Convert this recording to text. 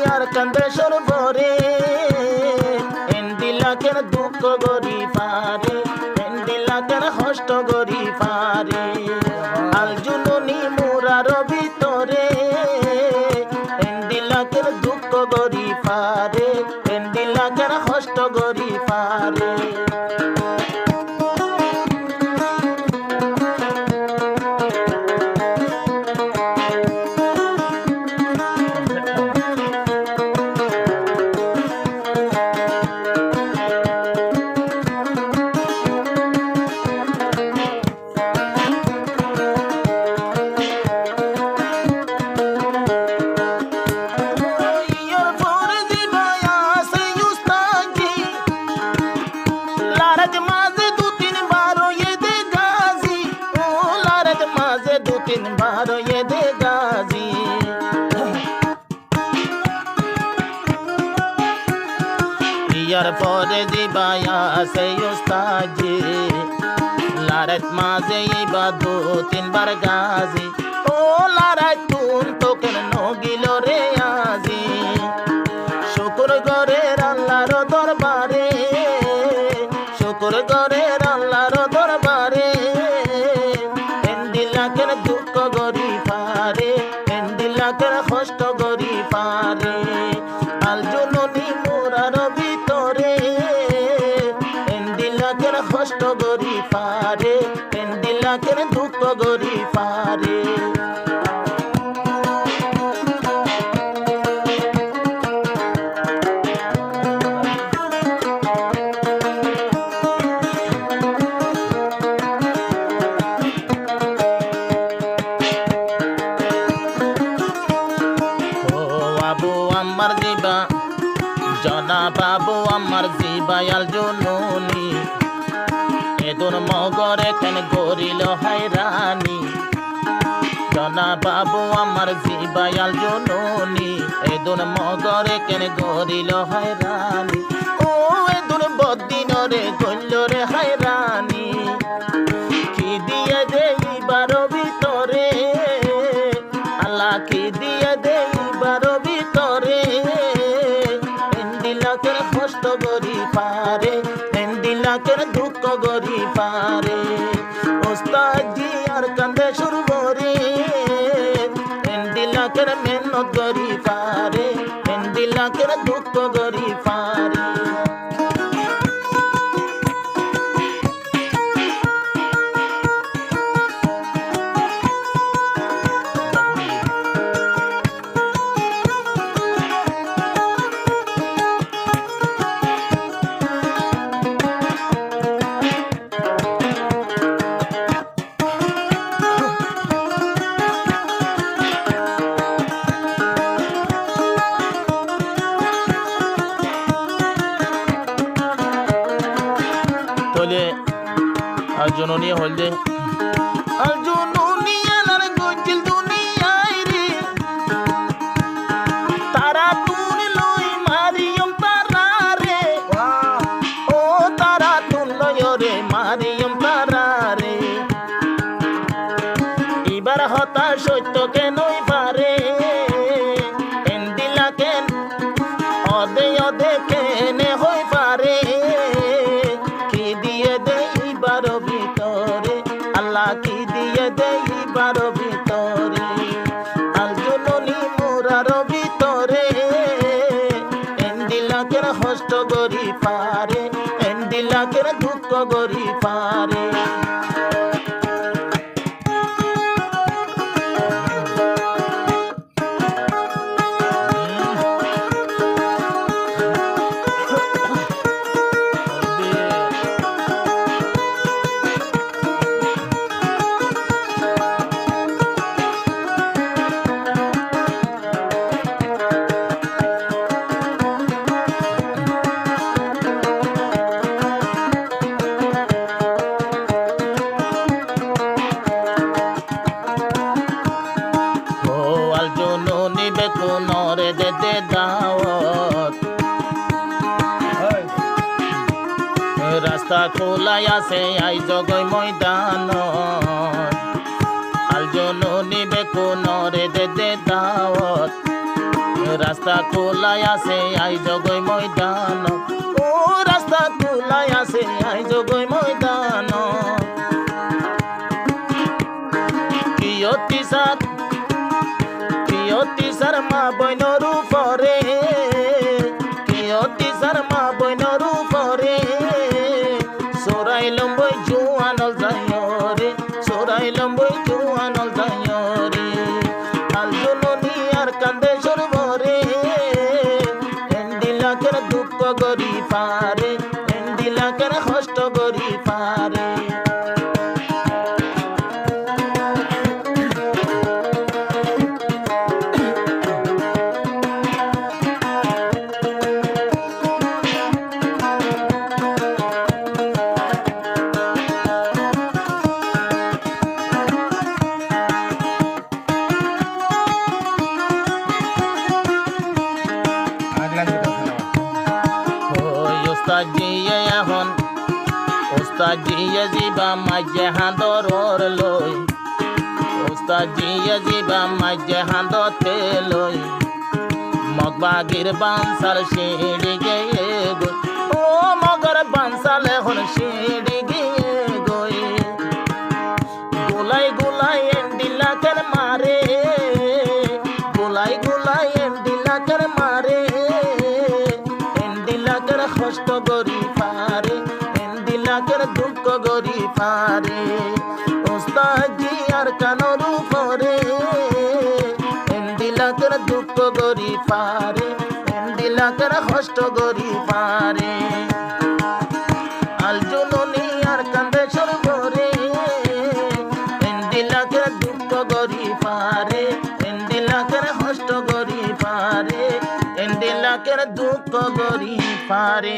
আর কান্দে সরবরে এন্দিলাকের দুঃখ গরি পারে এন্দিলাকের কষ্ট গরি পারে আল জুনুনি মুরার ভিতরে এন্দিলাকের দুঃখ গরি পারে এন্দিলাকের কষ্ট গরি পারে ইয়ার পরে দিবায়া সেই উস্তাজি লারাত মাঝে ইবা দু তিনবার গাজি ও লারাত তুন তোকে নগিল রে আজি শুকুর গরের আল্লাহর দরবারে শুকুর গরের আল্লাহর দরবারে এন্দিলাকের দুঃখ গরি পারে এন্দিলাকের কষ্ট গরি পারে আল জুনুনি মুরার ভিতরে এন্দিলাকের কষ্ট গরি পারে এন্দিলাকের দুঃখ গরি পারে আমার জিবা জনা বাবু আমার জিবায়াল জুনুনি এদুর মগরে কেন গরিল হায়রানি জনা বাবু আমার জিবায়াল জুনুনি এদুর মগরে কেন গরিল হায়রানি ও এদুর বদিনরে গল্লরে হায়রানি কি দিয়ে দেইবার ভিতরে আল্লাহ কি দিয়ে দেইবার ভিতরে এন্দিলাকের কষ্ট গরি পারে এন্দিলাকের দুঃখ গরি পারে ওস্তাদজি আর কান্দে সুরবরে এন্দিলাকের মেহনত গরি পারে এন্দিলাকের দুঃখ গরি পারে আল জুনুনি হলদে আল জুনুনি আলার গজিল দুনিয়ায় রে তারা তুন লই মারিয়ম তারা রে ও তারা তুন লয় রে মারিয়ম তারা রে এবার হতা সত্য কেনই পারে এন্দিলাকেন অদে অদে কেনে হই পারে কি দিয়ে দেইবার ভিতরে আল্লাহ কি দিয়ে দেইবার ভিতরে আল জুনুনি মুরার ভিতরে এন্দিলাকের কষ্ট গরি পারে এন্দিলাকের দুঃখ গরি পারে নরে দে দে দাওয়াত রাস্তা খোলাই আছে আই জগই ময়দান আল জুনুনি বেকু নরে দে দে দাওয়াত রাস্তা খোলাই আছে আই জগই ময়দান ও রাস্তা খোলাই আছে আই জগই ময়দান কিয়তি সার মা বইনরু পরে কিয়তি সার মা বইনরু পরে সোরাই লম্বই জুয়ানল যায়রে সোরাই লম্বই জুয়ানল যায়রে আল জননী আর কান্দে সরবরে এন্ডিলাকের দুঃখ গরি পারে এন্ডিলাকের কষ্ট গরি পারে Ustad jiya ziba majje handoror loy Ustad jiya ziba majje handote loy Mogbagir bansal shidi geye goy O mogar bansal hon shidi geye goy Gulai gulai endila kar mare Gulai gulai endila kar mare Endila kar khoshto gori pare লাকের দুঃখ গরি পারে ওস্তাদ জি আর কানরু পরে এন্ডি লাকের দুঃখ গরি পারে এন্ডি লাকের কষ্ট গরি পারে আল জননী আর কান্দে সরবরে এন্ডি লাকের দুঃখ গরি পারে এন্ডি লাকের কষ্ট গরি পারে এন্ডি লাকের দুঃখ গরি পারে